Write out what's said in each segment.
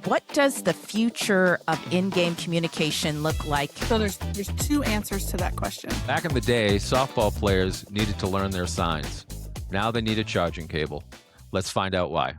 What does the future of in-game communication look like? So there's two answers to that question. Back in the day, softball players needed to learn their signs. Now they need a charging cable. Let's find out why.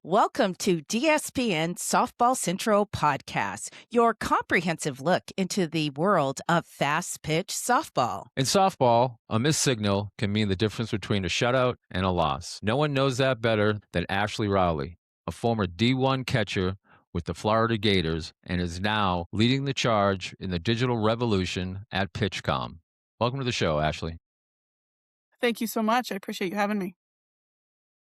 Welcome to DSPN Softball Central podcast, your comprehensive look into the world of fast-pitch softball. In softball, a missed signal can mean the difference between a shutout and a loss. No one knows that better than Ashlie Rowley, a former D1 catcher with the Florida Gators and is now leading the charge in the digital revolution at PitchCom. Welcome to the show, Ashlie. Thank you so much. I appreciate you having me.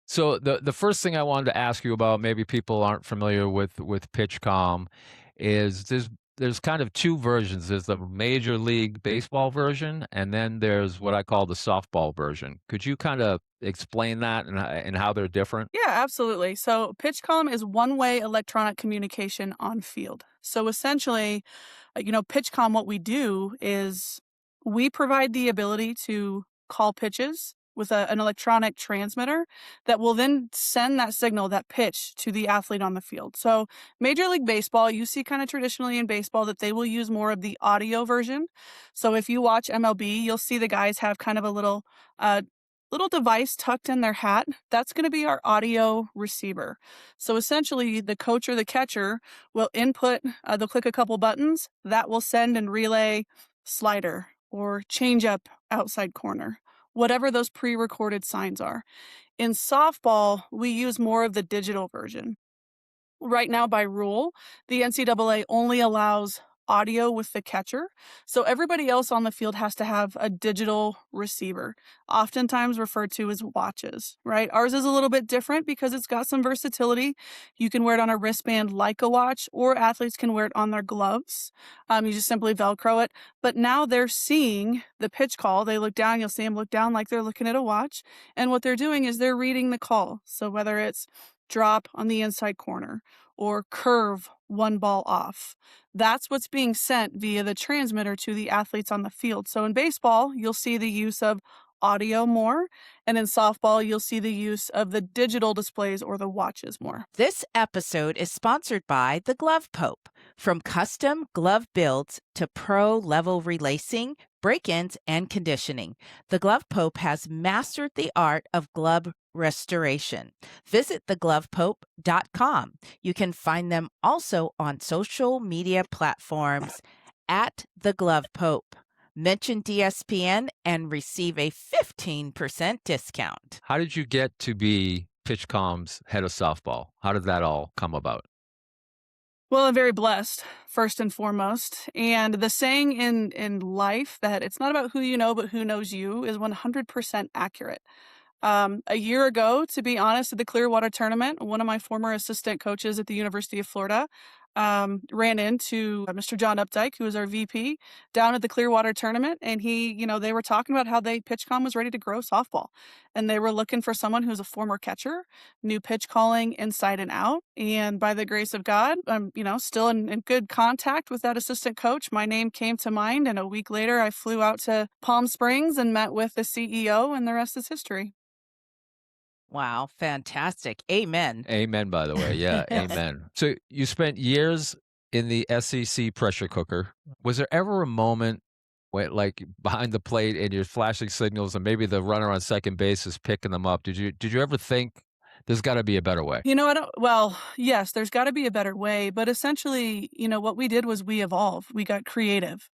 So the first thing I wanted to ask you about, maybe people aren't familiar with PitchCom, is there's kind of two versions. There's the Major League Baseball version, and then there's what I call the softball version. Could you kind of explain that and how they're different? Yeah, absolutely. So PitchCom is one-way electronic communication on field. So essentially, PitchCom, what we do is we provide the ability to call pitches with an electronic transmitter that will then send that signal, that pitch, to the athlete on the field. So Major League Baseball, you see kind of traditionally in baseball that they will use more of the audio version. So if you watch MLB, you'll see the guys have kind of a little device tucked in their hat. That's going to be our audio receiver. So essentially, the coach or the catcher will input, they'll click a couple buttons, that will send and relay slider or change up outside corner, whatever those pre-recorded signs are. In softball, we use more of the digital version. Right now, by rule, the NCAA only allows audio with the catcher, so everybody else on the field has to have a digital receiver, oftentimes referred to as watches, right? Ours is a little bit different because it's got some versatility. You can wear it on a wristband like a watch, or athletes can wear it on their gloves. You just simply Velcro it. But now they're seeing the pitch call. They look down, you'll see them look down like they're looking at a watch. And what they're doing is they're reading the call. So whether it's drop on the inside corner or curve one ball off, that's what's being sent via the transmitter to the athletes on the field. So in baseball, you'll see the use of audio more, and in softball, you'll see the use of the digital displays or the watches more. This episode is sponsored by the Glove Pope. From custom glove builds to pro-level relacing, break-ins, and conditioning, the Glove Pope has mastered the art of glove restoration. Visit theglovepope.com. You can find them also on social media platforms at the Glove Pope. Mention DSPN and receive a 15% discount. How did you get to be PitchCom's head of softball? How did that all come about? Well, I'm very blessed, first and foremost. And the saying in life that it's not about who you know, but who knows you is 100% accurate. A year ago, to be honest, at the Clearwater tournament, one of my former assistant coaches at the University of Florida ran into Mr. John Updike, who was our VP, down at the Clearwater tournament. And they were talking about how PitchCom was ready to grow softball. And they were looking for someone who's a former catcher, knew pitch calling inside and out. And by the grace of God, I'm, still in good contact with that assistant coach. My name came to mind. And a week later, I flew out to Palm Springs and met with the CEO, and the rest is history. Wow, fantastic. Amen. Amen, by the way. Yeah, amen. So you spent years in the SEC pressure cooker. Was there ever a moment where, like, behind the plate and you're flashing signals and maybe the runner on second base is picking them up? Did you ever think there's got to be a better way? Yes, there's got to be a better way. But essentially, what we did was we evolved. We got creative.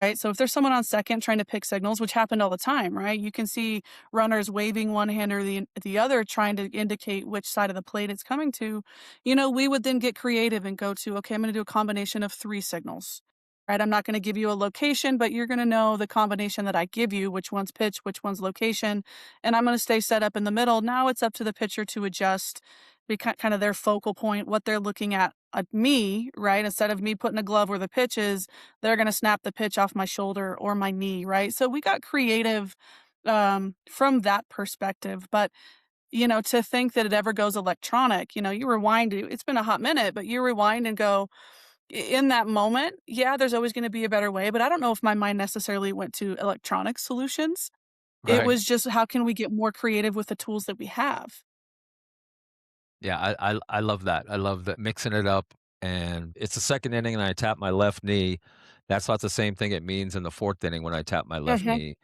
Right? So if there's someone on second trying to pick signals, which happened all the time, right? You can see runners waving one hand or the other, trying to indicate which side of the plate it's coming to. We would then get creative and go to, okay, I'm going to do a combination of 3 signals, right? I'm not going to give you a location, but you're going to know the combination that I give you, which one's pitch, which one's location, and I'm going to stay set up in the middle. Now it's up to the pitcher to adjust kind of their focal point, what they're looking at me, right? Instead of me putting a glove where the pitch is, they're going to snap the pitch off my shoulder or my knee, right? So we got creative from that perspective. But to think that it ever goes electronic, you rewind, it's been a hot minute, but you rewind and go, in that moment, yeah, there's always going to be a better way, but I don't know if my mind necessarily went to electronic solutions. It Right. was just how can we get more creative with the tools that we have? Yeah, I love that. I love that mixing it up, and it's the 2nd inning and I tap my left knee. That's not the same thing it means in the 4th inning when I tap my left Mhm, knee.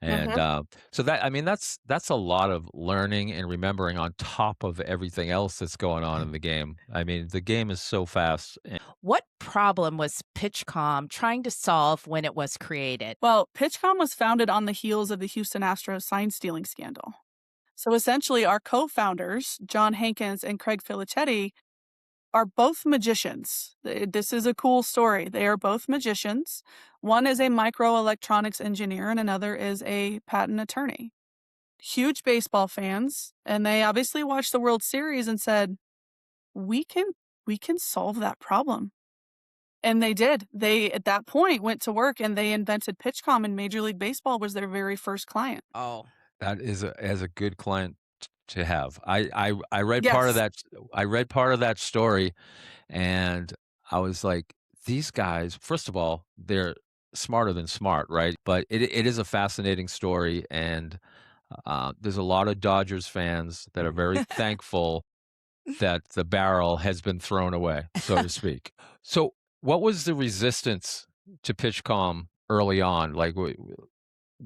And, mhm. so that I mean, that's a lot of learning and remembering on top of everything else that's going on in the game. I mean, the game is so fast. What problem was PitchCom trying to solve when it was created? Well, PitchCom was founded on the heels of the Houston Astros sign stealing scandal. So essentially, our co-founders, John Hankins and Craig Filichetti, are both magicians. This is a cool story. They are both magicians. One is a microelectronics engineer and another is a patent attorney. Huge baseball fans, and they obviously watched the World Series and said, "We can we can solve that problem." And they did. They at that point went to work and they invented PitchCom, and Major League Baseball was their very first client. Oh, That is a good client to have. I read part of Yes. that I read part of that story, and I was like, "These guys, first of all, they're smarter than smart, right?" But it is a fascinating story, and, there's a lot of Dodgers fans that are very thankful that the barrel has been thrown away, so to speak. So, what was the resistance to PitchCom early on? Like,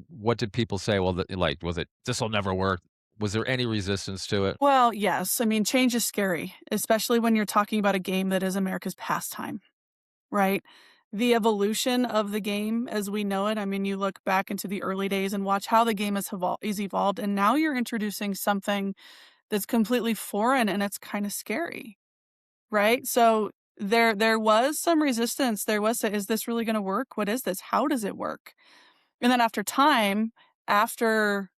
what did people say? Well, like, was it, "This'll never work"? Was there any resistance to it? Well, yes. I mean, change is scary, especially when you're talking about a game that is America's pastime, right? The evolution of the game as we know it, I mean, you look back into the early days and watch how the game is evolved, and now you're introducing something that's completely foreign and it's kind of scary, right? So there was some resistance. There was, is this really going to work? What is this? How does it work? And then after time, after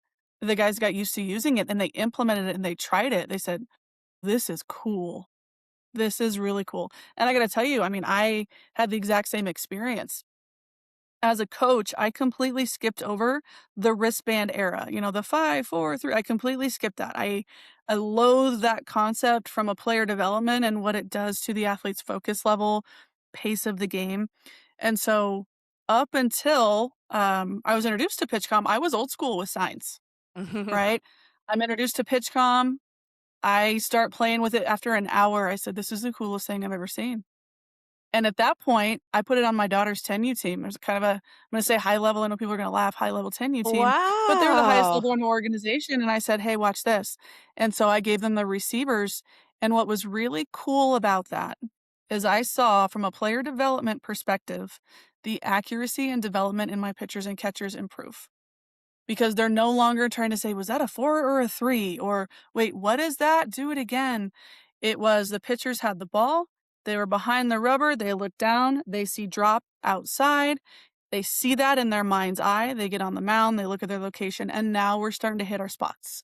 the guys got used to using it and they implemented it and they tried it, they said, "This is cool. This is really cool." And I gotta tell you, I mean, I had the exact same experience. As a coach, I completely skipped over the wristband era, the 5, 4, 3. I completely skipped that. I loathe that concept from a player development and what it does to the athlete's focus level, pace of the game. And so up until I was introduced to PitchCom, I was old school with signs, right? I'm introduced to PitchCom. I start playing with it after an hour. I said, "This is the coolest thing I've ever seen." And at that point, I put it on my daughter's 10U team. There's kind of I'm gonna say high level. I know people are gonna laugh, high level 10U team, but they're the highest wow. level in the organization. And I said, "Hey, watch this." And so I gave them the receivers. And what was really cool about that is I saw from a player development perspective, the accuracy and development in my pitchers and catchers improve. Because they're no longer trying to say, "Was that a 4 or a 3?" Or, "Wait, what is that? Do it again." It was the pitchers had the ball, they were behind the rubber, they look down, they see drop outside, they see that in their mind's eye, they get on the mound, they look at their location, and now we're starting to hit our spots.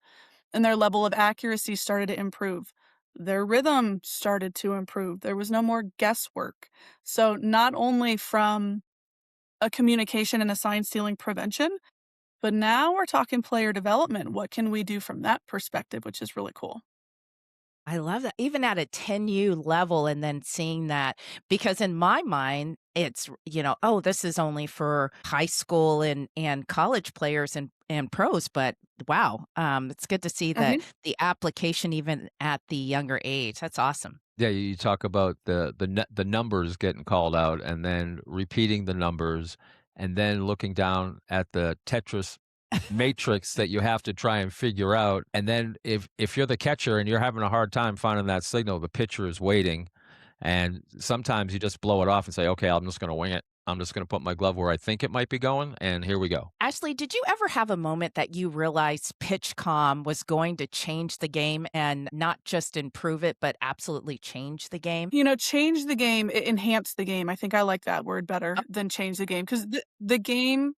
And their level of accuracy started to improve. Their rhythm started to improve. There was no more guesswork. So not only from a communication and a sign stealing prevention, but now we're talking player development. What can we do from that perspective, which is really cool. I love that. Even at a 10U level and then seeing that because in my mind, it's, oh, this is only for high school and college players and pros, but wow, it's good to see that Mhm. the application even at the younger age. That's awesome. Yeah, you talk about the numbers getting called out and then repeating the numbers and then looking down at the Tetris matrix that you have to try and figure out. And then if you're the catcher and you're having a hard time finding that signal, the pitcher is waiting. And sometimes you just blow it off and say, "Okay, I'm just going to wing it. I'm just going to put my glove where I think it might be going, and here we go." Ashley, did you ever have a moment that you realized PitchCom was going to change the game and not just improve it, but absolutely change the game? Change the game, enhance the game. I think I like that word better than change the game because the game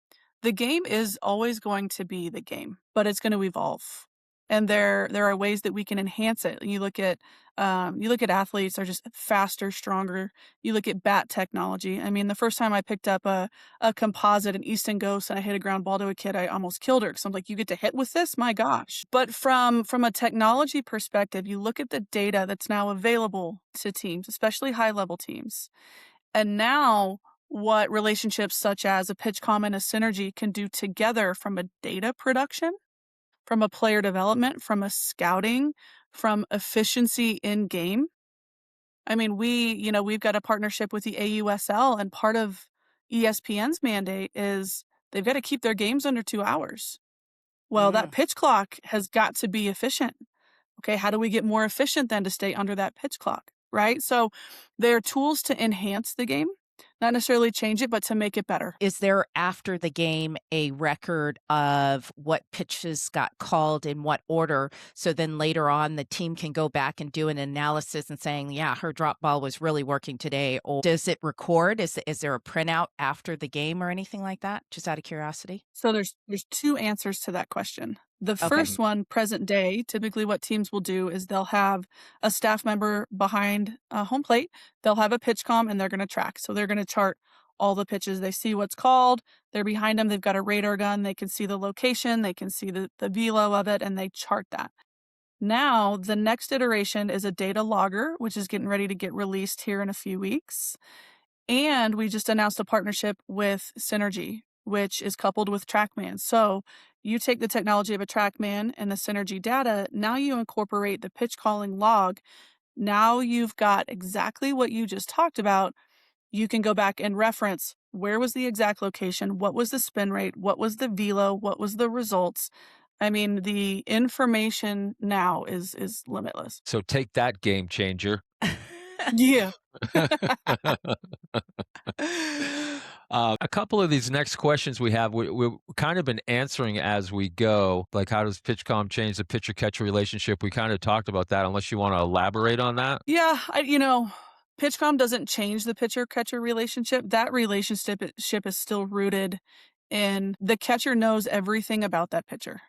is always going to be the game, but it's going to evolve. And there are ways that we can enhance it. You look at athletes are just faster, stronger. You look at bat technology. I mean, the first time I picked up a composite, an Easton Ghost, and I hit a ground ball to a kid, I almost killed her because I'm like, you get to hit with this? My gosh. But from a technology perspective, you look at the data that's now available to teams, especially high-level teams. And now what relationships such as a PitchCom and a Synergy can do together from a data production, from a player development, from a scouting, from efficiency in game. I mean, we've got a partnership with the AUSL, and part of ESPN's mandate is they've got to keep their games under 2 hours. Well, that pitch clock has got to be efficient. Okay, how do we get more efficient then to stay under that pitch clock, right? So there are tools to enhance the game, not necessarily change it, but to make it better. Is there after the game a record of what pitches got called in what order? So then later on, the team can go back and do an analysis and saying, yeah, her drop ball was really working today. Or does it record? Is there a printout after the game or anything like that? Just out of curiosity. So there's 2 answers to that question. The Okay. first one, present day, typically what teams will do is they'll have a staff member behind home plate. They'll have a PitchCom and they're going to track. So they're going to chart all the pitches. They see what's called. They're behind them. They've got a radar gun. They can see the location. They can see the velo of it, and they chart that. Now, the next iteration is a data logger, which is getting ready to get released here in a few weeks. And we just announced a partnership with Synergy, which is coupled with TrackMan. So you take the technology of a TrackMan and the Synergy data, now you incorporate the pitch calling log. Now you've got exactly what you just talked about. You can go back and reference where was the exact location, what was the spin rate, what was the velo, what was the results. I mean, the information now is limitless. So take that, game changer. Yeah. A couple of these next questions we have, we've kind of been answering as we go. Like, how does PitchCom change the pitcher-catcher relationship? We kind of talked about that, unless you want to elaborate on that. Yeah, PitchCom doesn't change the pitcher-catcher relationship. That relationship is still rooted in the catcher knows everything about that pitcher.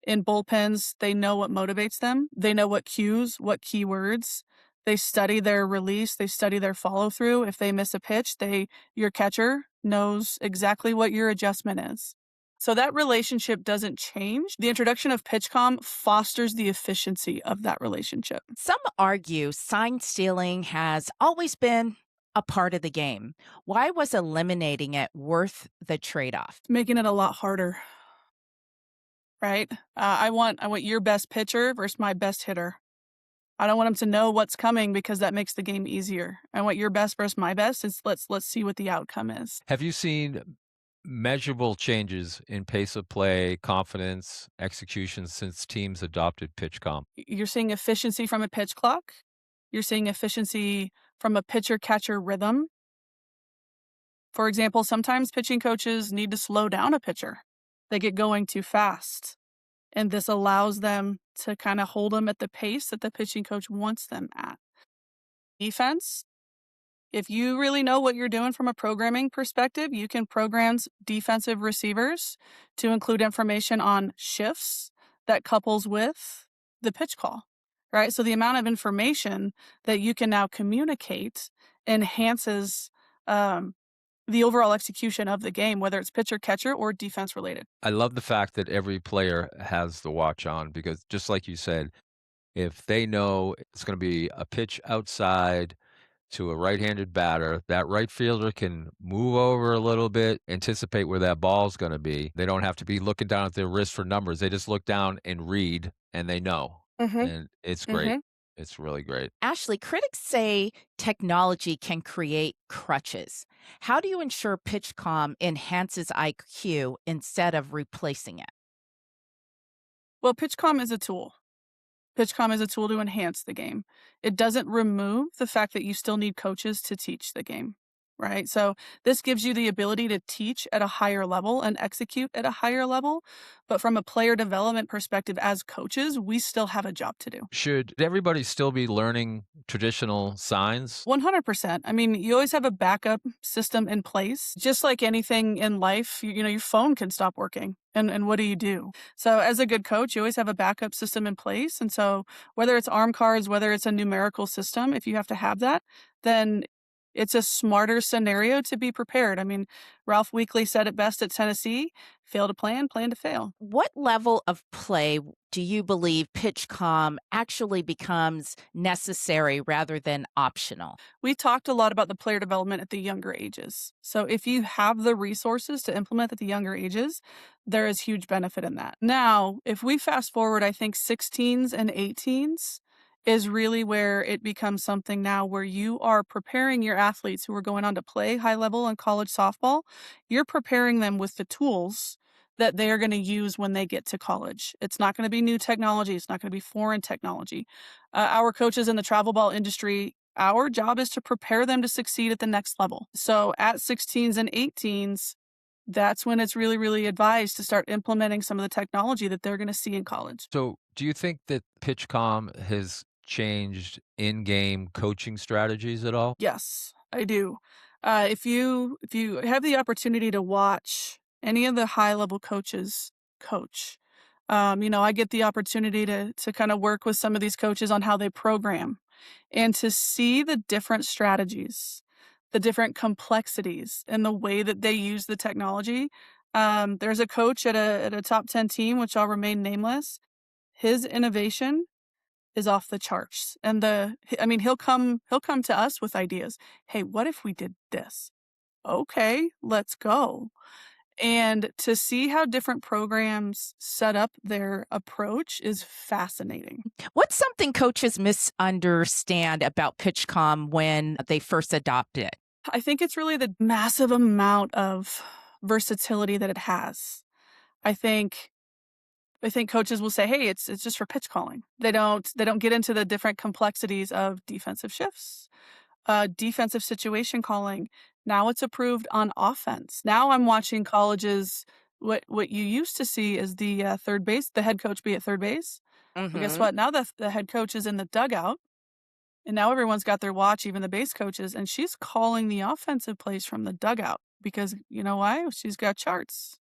In bullpens, they know what motivates them. They know what cues, what keywords. They study their release. They study their follow-through. If they miss a pitch, your catcher knows exactly what your adjustment is. So that relationship doesn't change. The introduction of PitchCom fosters the efficiency of that relationship. Some argue sign stealing has always been a part of the game. Why was eliminating it worth the trade-off? Making it a lot harder, right? I want your best pitcher versus my best hitter. I don't want them to know what's coming because that makes the game easier. I want your best versus my best. Let's see what the outcome is. Have you seen measurable changes in pace of play, confidence, execution since teams adopted PitchCom? You're seeing efficiency from a pitch clock. You're seeing efficiency from a pitcher-catcher rhythm. For example, sometimes pitching coaches need to slow down a pitcher. They get going too fast. And this allows them to kind of hold them at the pace that the pitching coach wants them at. Defense, if you really know what you're doing from a programming perspective, you can program defensive receivers to include information on shifts that couples with the pitch call, right? So the amount of information that you can now communicate enhances the overall execution of the game, whether it's pitcher, catcher, or defense related. I love the fact that every player has the watch on, because just like you said, if they know it's going to be a pitch outside to a right-handed batter, that right fielder can move over a little bit, anticipate where that ball's going to be. They don't have to be looking down at their wrist for numbers. They just look down and read, and they know. And it's great. It's really great. Ashlie, critics say technology can create crutches. How do you ensure PitchCom enhances IQ instead of replacing it? Well, PitchCom is a tool. PitchCom is a tool to enhance the game. It doesn't remove the fact that you still need coaches to teach the game. right? So this gives you the ability to teach at a higher level and execute at a higher level. But from a player development perspective, as coaches, we still have a job to do. Should everybody still be learning traditional signs? 100%. I mean, you always have a backup system in place. Just like anything in life, your phone can stop working. And what do you do? So as a good coach, you always have a backup system in place. And so whether it's arm cards, whether it's a numerical system, if you have to have that, then it's a smarter scenario to be prepared. I mean, Ralph Weekly said it best at Tennessee: fail to plan to fail. What level of play do you believe PitchCom actually becomes necessary rather than optional? We talked a lot about the player development at the younger ages. So if you have the resources to implement at the younger ages, there is huge benefit in that. Now, if we fast forward, I think 16s and 18s is really where it becomes something now where you are preparing your athletes who are going on to play high level and college softball. You're preparing them with the tools that they are going to use when they get to college. It's not going to be new technology. It's not going to be foreign technology. Our coaches in the travel ball industry, our job is to prepare them to succeed at the next level. So at 16s and 18s, that's when it's really, really advised to start implementing some of the technology that they're going to see in college. So, do you think that PitchCom has changed in-game coaching strategies at all? Yes, I do. If you have the opportunity to watch any of the high level coaches coach, I get the opportunity to kind of work with some of these coaches on how they program, and to see the different strategies, the different complexities, and the way that they use the technology. There's a coach at a top 10 team, which I'll remain nameless. His innovation is off the charts. And he'll come to us with ideas. Hey, what if we did this? Okay, let's go. And to see how different programs set up their approach is fascinating. What's something coaches misunderstand about PitchCom when they first adopt it? I think it's really the massive amount of versatility that it has. I think coaches will say, "Hey, it's just for pitch calling." They don't get into the different complexities of defensive shifts, defensive situation calling. Now it's approved on offense. Now I'm watching colleges. What you used to see is the the head coach be at third base. Well, guess Mm-hmm. what? Now the head coach is in the dugout, and now everyone's got their watch, even the base coaches, and she's calling the offensive plays from the dugout because you know why? She's got charts.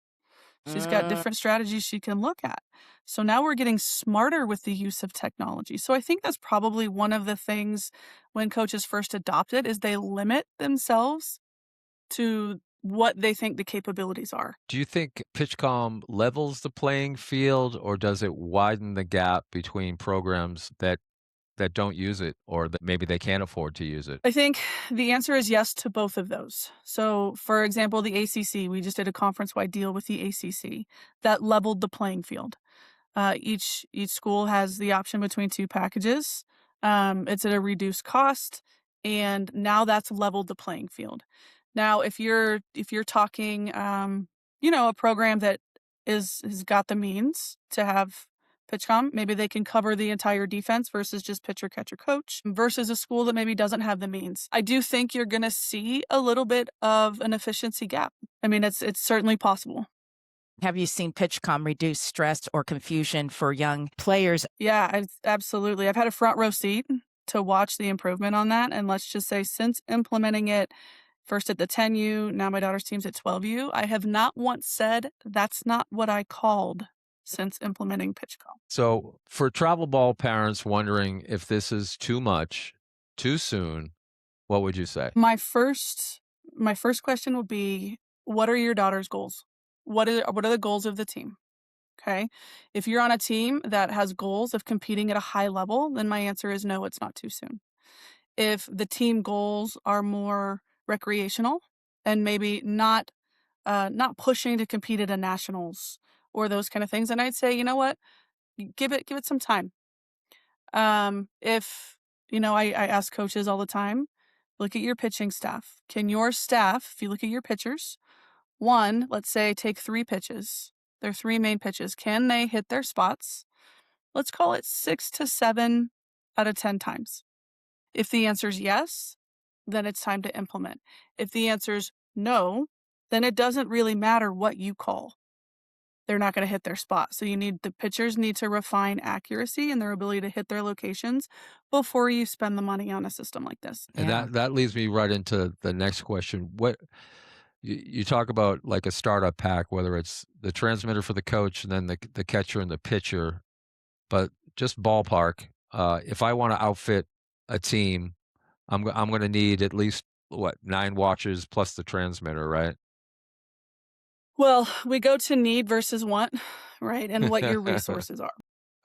She's got different strategies she can look at. So now we're getting smarter with the use of technology. So I think that's probably one of the things when coaches first adopt it is they limit themselves to what they think the capabilities are. Do you think PitchCom levels the playing field, or does it widen the gap between programs that don't use it, or that maybe they can't afford to use it? I think the answer is yes to both of those. So, for example, the ACC, we just did a conference-wide deal with the ACC that leveled the playing field. Each school has the option between two packages. It's at a reduced cost, and now that's leveled the playing field. Now, if you're talking, a program that has got the means to have PitchCom, maybe they can cover the entire defense versus just pitcher, catcher, coach, versus a school that maybe doesn't have the means. I do think you're going to see a little bit of an efficiency gap. I mean, it's certainly possible. Have you seen PitchCom reduce stress or confusion for young players? Yeah, absolutely. I've had a front row seat to watch the improvement on that. And let's just say since implementing it first at the 10U, now my daughter's team's at 12U, I have not once said that's not what I called since implementing PitchCom. So, for travel ball parents wondering if this is too much, too soon, what would you say? My first question would be, what are your daughter's goals? What are the goals of the team? Okay. If you're on a team that has goals of competing at a high level, then my answer is no, it's not too soon. If the team goals are more recreational and maybe not pushing to compete at a nationals or those kind of things, then I'd say, you know what, give it some time. If I ask coaches all the time, look at your pitching staff. Can your staff, if you look at your pitchers, one, let's say take 3 pitches, their 3 main pitches, can they hit their spots? Let's call it 6 to 7 out of 10 times. If the answer is yes, then it's time to implement. If the answer is no, then it doesn't really matter what you call. They're not going to hit their spot. So the pitchers need to refine accuracy and their ability to hit their locations before you spend the money on a system like this. And Yeah. that leads me right into the next question. What you talk about like a startup pack, whether it's the transmitter for the coach and then the catcher and the pitcher, but just ballpark. If I want to outfit a team, I'm going to need at least what 9 watches plus the transmitter, right? Well, we go to need versus want, right? And what your resources are.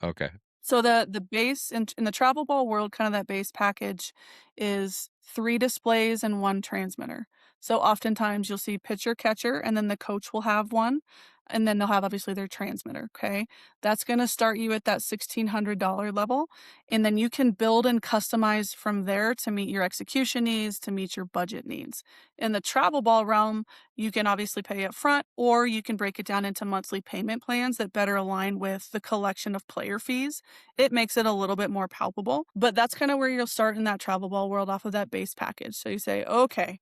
Okay. So the base in the travel ball world, kind of that base package is 3 displays and 1 transmitter. So oftentimes you'll see pitcher, catcher, and then the coach will have one, and then they'll have obviously their transmitter. Okay, that's going to start you at that $1,600 level, and then you can build and customize from there to meet your execution needs, to meet your budget needs. In the travel ball realm, you can obviously pay up front, or you can break it down into monthly payment plans that better align with the collection of player fees. It makes it a little bit more palpable, but that's kind of where you'll start in that travel ball world off of that base package. So you say, okay,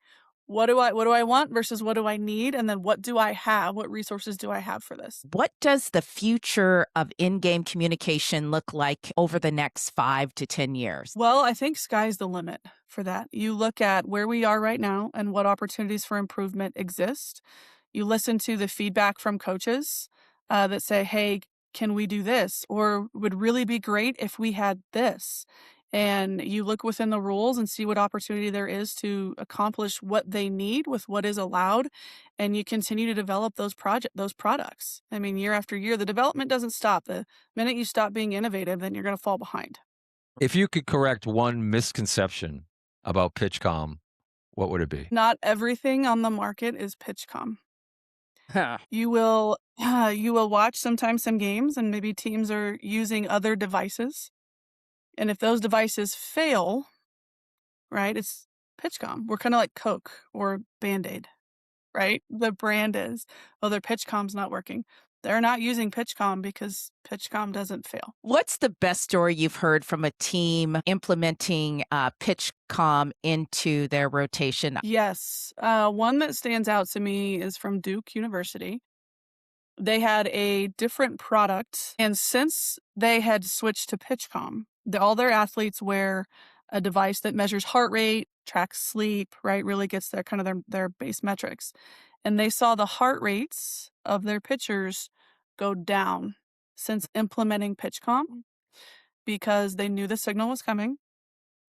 what do I want versus what do I need? And then what do I have? What resources do I have for this? What does the future of in-game communication look like over the next 5 to 10 years? Well, I think sky's the limit for that. You look at where we are right now and what opportunities for improvement exist. You listen to the feedback from coaches that say, hey, can we do this? Or would really be great if we had this. And you look within the rules and see what opportunity there is to accomplish what they need with what is allowed. And you continue to develop those products. I mean, year after year, the development doesn't stop. The minute you stop being innovative, then you're going to fall behind. If you could correct one misconception about PitchCom, what would it be? Not everything on the market is PitchCom. Huh. You will watch sometimes some games and maybe teams are using other devices. And if those devices fail, right, it's PitchCom. We're kind of like Coke or Band-Aid, right? The brand is, oh, their PitchCom's not working. They're not using PitchCom because PitchCom doesn't fail. What's the best story you've heard from a team implementing PitchCom into their rotation? Yes. One that stands out to me is from Duke University. They had a different product, and since they had switched to PitchCom, all their athletes wear a device that measures heart rate, tracks sleep, right? Really gets their base metrics. And they saw the heart rates of their pitchers go down since implementing PitchCom because they knew the signal was coming.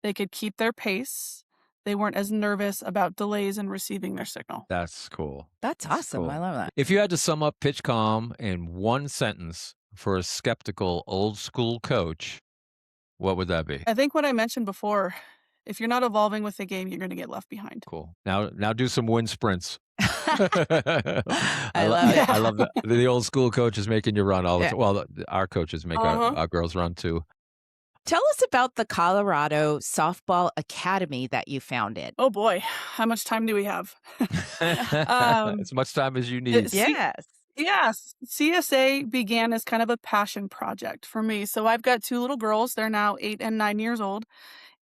They could keep their pace. They weren't as nervous about delays in receiving their signal. That's cool. That's awesome. I love that. If you had to sum up PitchCom in one sentence for a skeptical old school coach, what would that be? I think what I mentioned before, if you're not evolving with the game, you're going to get left behind. Cool. Now do some wind sprints. I love it. I love that. The old school coach is making you run all the Yeah. time. Well, our coaches make our girls run too. Tell us about the Colorado Softball Academy that you founded. Oh boy, how much time do we have? As much time as you need. Yes. Yes, CSA began as kind of a passion project for me. So I've got 2 little girls. They're now 8 and 9 years old.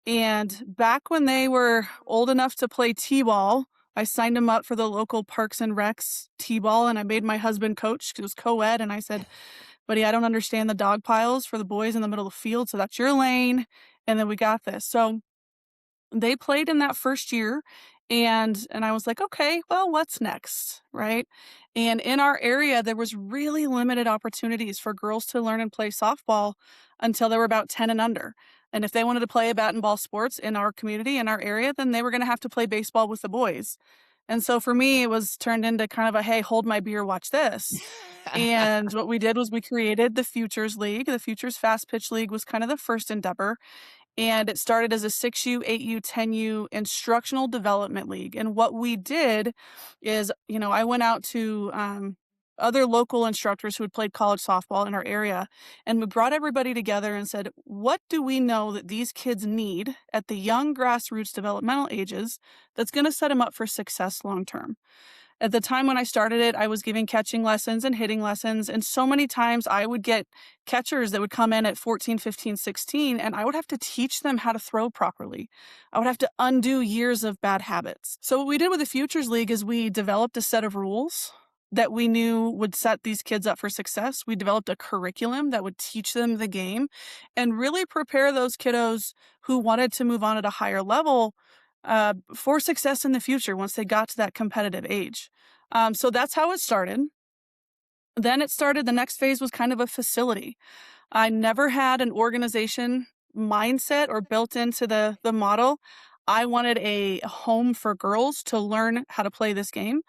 And back when they were old enough to play T-ball, I signed them up for the local Parks and Recs T-ball, and I made my husband coach because it was co-ed. And I said, buddy, I don't understand the dog piles for the boys in the middle of the field, so that's your lane. And then we got this. So they played in that first year, and I was like, okay, well, what's next, right? And in our area, there was really limited opportunities for girls to learn and play softball until they were about 10 and under. And if they wanted to play a bat and ball sports in our community, in our area, then they were going to have to play baseball with the boys. And so for me, it was turned into kind of a, hey, hold my beer, watch this. And what we did was we created the Futures League. The Futures Fast Pitch League was kind of the first endeavor. And it started as a 6U, 8U, 10U instructional development league. And what we did is, I went out to other local instructors who had played college softball in our area, and we brought everybody together and said, what do we know that these kids need at the young grassroots developmental ages that's going to set them up for success long term? At the time when I started it, I was giving catching lessons and hitting lessons. And so many times I would get catchers that would come in at 14, 15, 16, and I would have to teach them how to throw properly. I would have to undo years of bad habits. So what we did with the Futures League is we developed a set of rules that we knew would set these kids up for success. We developed a curriculum that would teach them the game and really prepare those kiddos who wanted to move on at a higher level for success in the future once they got to that competitive age. So that's how it started. Then the next phase was kind of a facility. I never had an organization mindset or built into the model. I wanted a home for girls to learn how to play this game.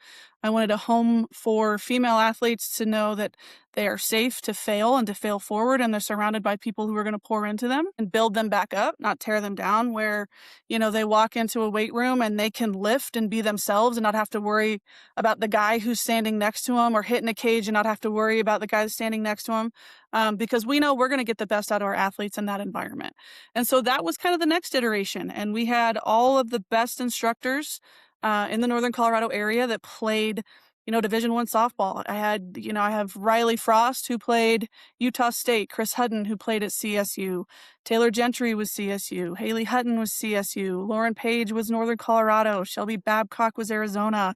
I wanted a home for female athletes to know that they are safe to fail and to fail forward, and they're surrounded by people who are going to pour into them and build them back up, not tear them down, where, they walk into a weight room and they can lift and be themselves and not have to worry about the guy who's standing next to them, or hit in a cage and not have to worry about the guy that's standing next to them, because we know we're going to get the best out of our athletes in that environment. And so that was kind of the next iteration. And we had all of the best instructors in the Northern Colorado area that played, Division I softball. I have Riley Frost, who played Utah State, Chris Hutton, who played at CSU, Taylor Gentry was CSU, Haley Hutton was CSU, Lauren Page was Northern Colorado, Shelby Babcock was Arizona,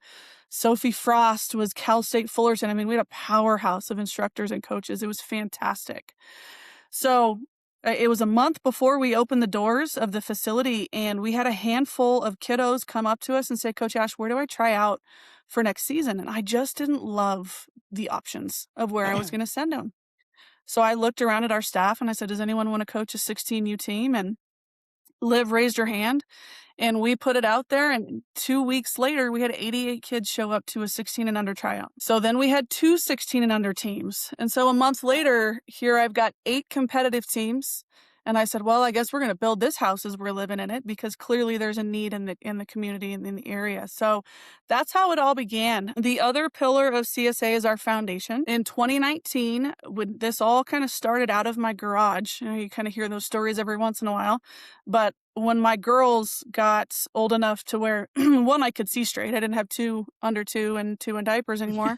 Sophie Frost was Cal State Fullerton. I mean, we had a powerhouse of instructors and coaches. It was fantastic. So it was a month before we opened the doors of the facility, and we had a handful of kiddos come up to us and say, Coach Ash, where do I try out for next season? And I just didn't love the options of where I was going to send them. So I looked around at our staff and I said, does anyone want to coach a 16U team? And Liv raised her hand, and we put it out there. And 2 weeks later, we had 88 kids show up to a 16 and under tryout. So then we had 2 16 and under teams. And so a month later, here I've got 8 competitive teams. And I said, well, I guess we're going to build this house as we're living in it, because clearly there's a need in the community and in the area. So that's how it all began. The other pillar of CSA is our foundation. In 2019, when this all kind of started out of my garage, you kind of hear those stories every once in a while, but when my girls got old enough to where, one, I could see straight, I didn't have 2 under 2 and 2 in diapers anymore.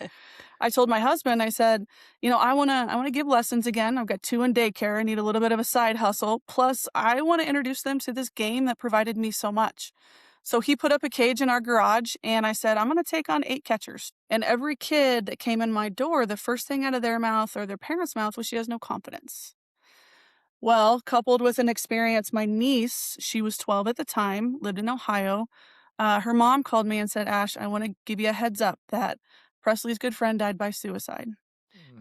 I told my husband, I said, I want to give lessons again. I've got 2 in daycare. I need a little bit of a side hustle. Plus, I want to introduce them to this game that provided me so much. So he put up a cage in our garage, and I said, I'm going to take on 8 catchers. And every kid that came in my door, the first thing out of their mouth or their parents' mouth was she has no confidence. Well, coupled with an experience, my niece, she was 12 at the time, lived in Ohio. Her mom called me and said, Ash, I want to give you a heads up that Presley's good friend died by suicide,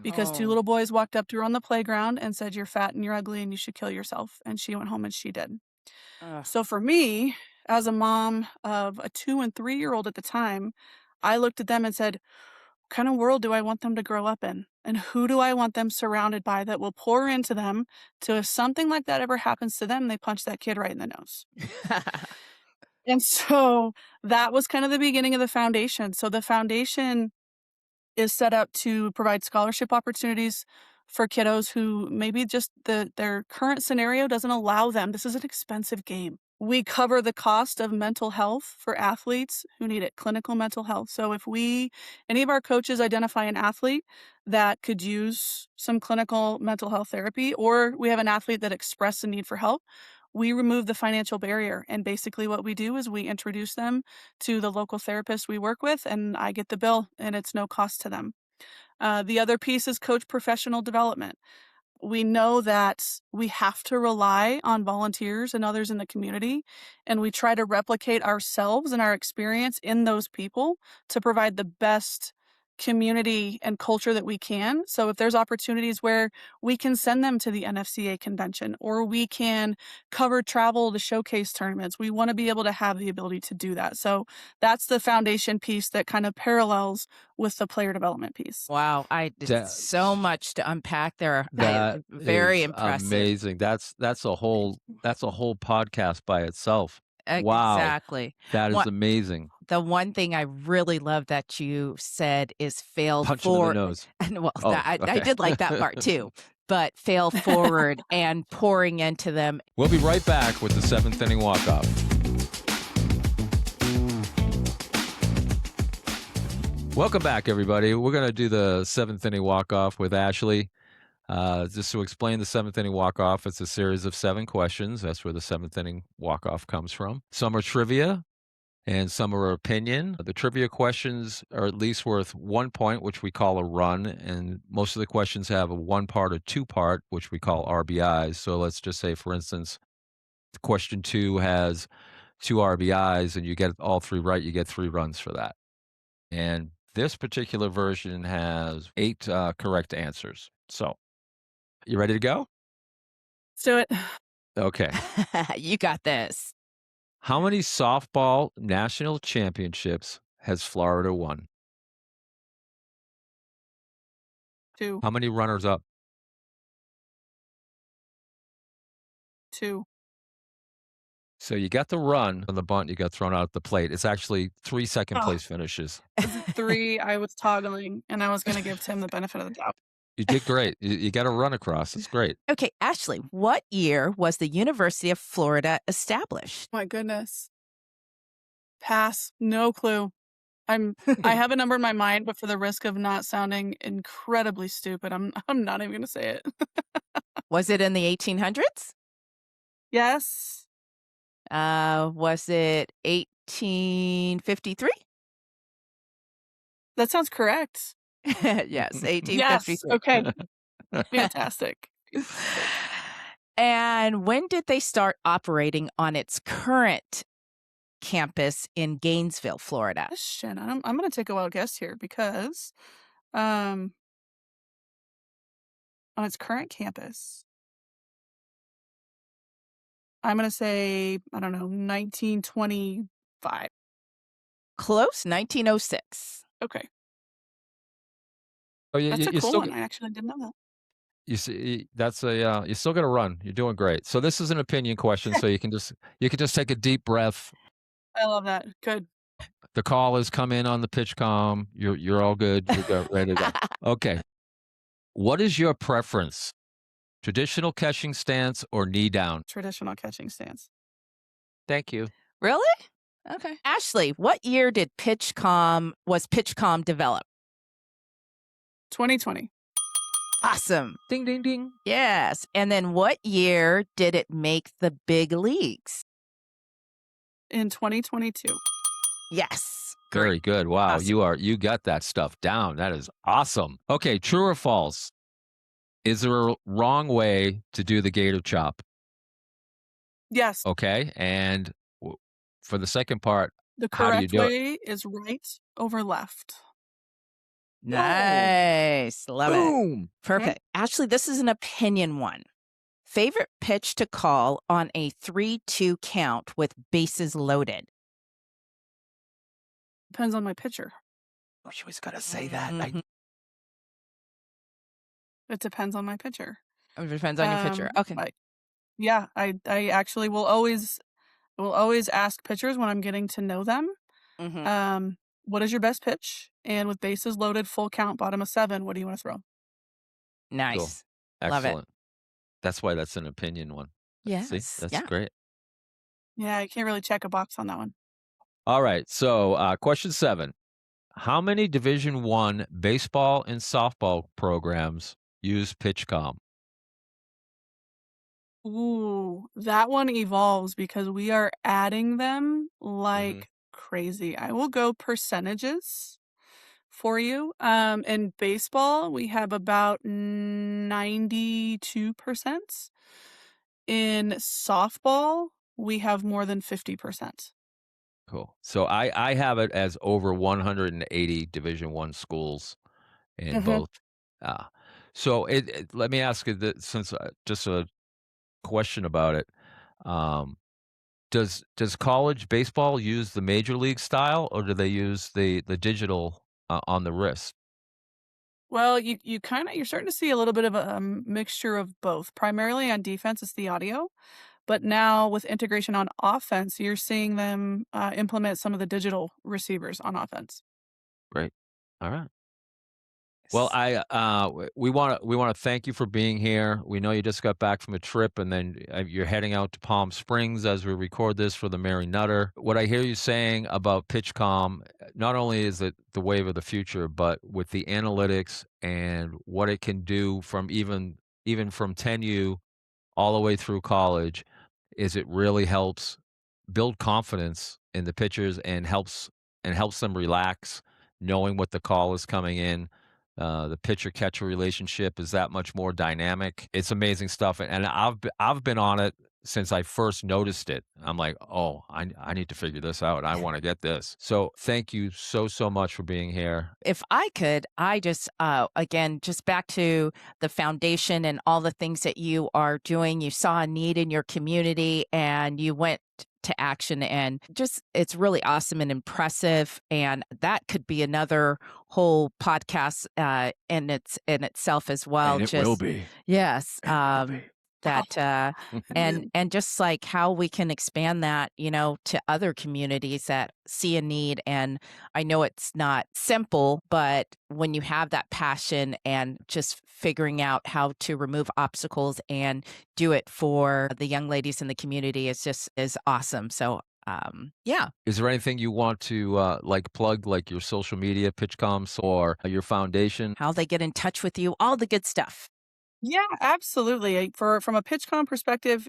because 2 little boys walked up to her on the playground and said, you're fat and you're ugly and you should kill yourself. And she went home and she did. So for me, as a mom of a 2 and 3-year-old at the time, I looked at them and said, what kind of world do I want them to grow up in? And who do I want them surrounded by that will pour into them to, if something like that ever happens to them, they punch that kid right in the nose. And so that was kind of the beginning of the foundation. So the foundation is set up to provide scholarship opportunities for kiddos who maybe just their current scenario doesn't allow them. This is an expensive game. We cover the cost of mental health for athletes who need it, clinical mental health. So if any of our coaches identify an athlete that could use some clinical mental health therapy, or we have an athlete that expressed a need for help, we remove the financial barrier. And basically what we do is we introduce them to the local therapist we work with, and I get the bill, and it's no cost to them. The other piece is coach professional development. We know that we have to rely on volunteers and others in the community, and we try to replicate ourselves and our experience in those people to provide the best community and culture that we can. So if there's opportunities where we can send them to the NFCA convention, or we can cover travel to showcase tournaments, we want to be able to have the ability to do that. So that's the foundation piece that kind of parallels with the player development piece. Wow, so much to unpack there. Very impressive. Amazing. That's a whole podcast by itself. Wow. Exactly. That is amazing. The one thing I really love that you said is fail Punch forward. in the nose. Well, okay. I did like that part too. But fail forward and pouring into them. We'll be right back with the 7th inning walk-off. Welcome back, everybody. We're going to do the seventh inning walk-off with Ashlie. Just to explain the seventh inning walk-off, it's a series of 7 questions. That's where the seventh inning walk-off comes from. Some are trivia and some are opinion. The trivia questions are at least worth 1 point, which we call a run, and most of the questions have a 1-part or 2-part, which we call RBIs. So let's just say, for instance, question 2 has 2 RBIs and you get all 3 right, you get 3 runs for that. And this particular version has 8 correct answers. So, you ready to go? Let's do it. Okay. You got this. How many softball national championships has Florida won? 2. How many runners up? 2. So you got the run on the bunt, you got thrown out at the plate. It's actually 3 second Oh. place finishes. 3, I was toggling, and I was going to give Tim the benefit of the doubt. You did great. You got a run across. It's great. Okay, Ashlie, what year was the University of Florida established? My goodness. Pass. No clue. I have a number in my mind, but for the risk of not sounding incredibly stupid, I'm not even going to say it. Was it in the 1800s? Yes. Was it 1853? That sounds correct. Yes, 1853. Yes. Okay. Fantastic. And when did they start operating on its current campus in Gainesville, Florida? Question. I'm going to take a wild guess here because on its current campus, I'm going to say, I don't know, 1925. Close, 1906. Okay. Oh, That's a you cool still one. I actually didn't know that. you see that's a you still got to run. You're doing great. So this is an opinion question, so you can just take a deep breath. I love that. Good. The call has come in on the PitchCom. You're all good. You're ready to go. Okay. What is your preference? Traditional catching stance or knee down? Traditional catching stance. Thank you. Really? Okay. Ashlie, what year was PitchCom developed? 2020. Awesome. Ding ding ding. Yes. And then what year did it make the big leagues? In 2022. Yes. Very good. Wow, Awesome. you got that stuff down. That is awesome. Okay, true or false? Is there a wrong way to do the gator chop? Yes. Okay, and for the second part, The how do you correct do it? way is right over left. Nice. Love it. Boom. Perfect. Actually, this is an opinion one. Favorite pitch to call on a 3-2 count with bases loaded? Depends on my pitcher. Oh, she was gonna say that. Mhm. It depends on my pitcher. It depends on your pitcher. Okay. Yeah, I actually will always ask pitchers when I'm getting to know them. Mhm. What is your best pitch? And with bases loaded, full count, bottom of 7, what do you want to throw? Cool. Nice. Love it. Excellent. That's why that's an opinion one. See, Yes. that's Yeah. great. Yeah, I can't really check a box on that one. All right, so question 7. How many Division I baseball and softball programs use PitchCom? Ooh, that one evolves because we are adding them Mhm. like crazy. I will go percentages for you. In baseball, we have about 92%. In softball, we have more than 50%. Cool. So I have it as over 180 Division I schools in Mhm. both. Uh, so let me ask you this, since just a question about it. Um, does college baseball use the major league style, or do they use the digital on the wrist? Well, you're starting to see a little bit of a mixture of both. Primarily on defense, it's the audio, but now with integration on offense, you're seeing them implement some of the digital receivers on offense. Great. All right. Well, we want to thank you for being here. We know you just got back from a trip, and then you're heading out to Palm Springs as we record this for the Mary Nutter. What I hear you saying about PitchCom, not only is it the wave of the future, but with the analytics and what it can do from even from 10U all the way through college, is it really helps build confidence in the pitchers and helps them relax, knowing what the call is coming in. The pitcher catcher relationship is that much more dynamic. It's amazing stuff, and I've been on it since I first noticed it. I'm like, oh, I need to figure this out. I want to get this. So thank you so much for being here. If I could, I just, again, just back to the foundation and all the things that you are doing. You saw a need in your community and you went to action, and just, it's really awesome and impressive. And that could be another whole podcast in itself as well. And it will be. Yes. That and just like how we can expand that, to other communities that see a need. And I know it's not simple, but when you have that passion and just figuring out how to remove obstacles and do it for the young ladies in the community is awesome. So yeah. Is there anything you want to plug, like your social media, PitchComs, or your foundation? How they get in touch with you, all the good stuff. Yeah, absolutely. From a PitchCom perspective,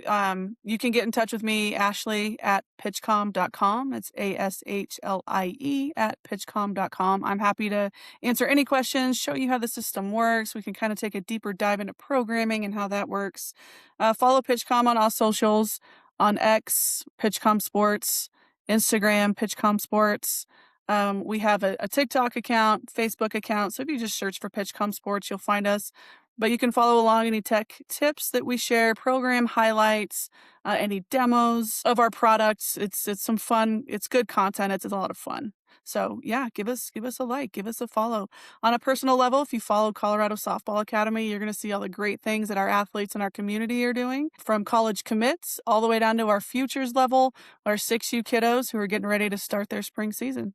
you can get in touch with me, Ashlie, at pitchcom.com. It's ASHLIE at pitchcom.com. I'm happy to answer any questions, show you how the system works. We can kind of take a deeper dive into programming and how that works. Follow PitchCom on all socials, on X, PitchCom Sports, Instagram, PitchCom Sports. We have a TikTok account, Facebook account. So if you just search for PitchCom Sports, you'll find us. But you can follow along any tech tips that we share, program highlights, any demos of our products. It's some fun. It's good content. It's a lot of fun. So yeah, give us a like, give us a follow. On a personal level, if you follow Colorado Softball Academy, you're going to see all the great things that our athletes in our community are doing, from college commits all the way down to our futures level, our 6U kiddos who are getting ready to start their spring season.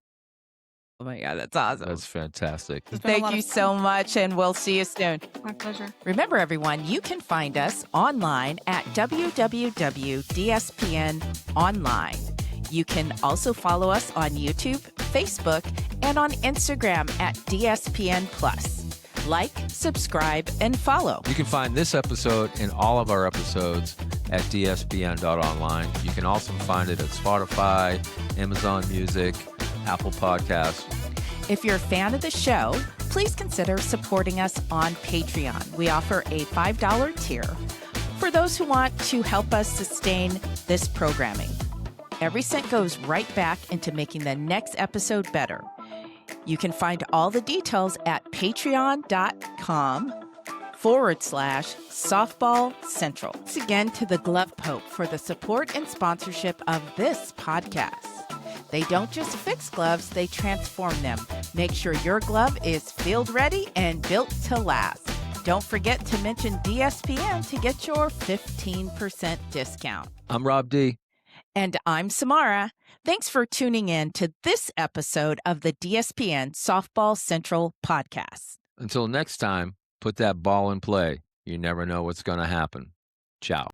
Oh my God, that's awesome. That's fantastic. Thank you so much, and we'll see you soon. My pleasure. Remember, everyone, you can find us online at www.dspnonline. You can also follow us on YouTube, Facebook, and on Instagram at DSPN Plus. Like, subscribe, and follow. You can find this episode and all of our episodes at dspn.online. You can also find it at Spotify, Amazon Music, Apple Podcasts. If you're a fan of the show, please consider supporting us on Patreon. We offer a $5 tier for those who want to help us sustain this programming. Every cent goes right back into making the next episode better. You can find all the details at patreon.com/Softball Central. Thanks again to the Glove Pope for the support and sponsorship of this podcast. They don't just fix gloves, they transform them. Make sure your glove is field ready and built to last. Don't forget to mention DSPN to get your 15% discount. I'm Rob D. And I'm Samarra. Thanks for tuning in to this episode of the DSPN Softball Central podcast. Until next time, put that ball in play. You never know what's going to happen. Ciao.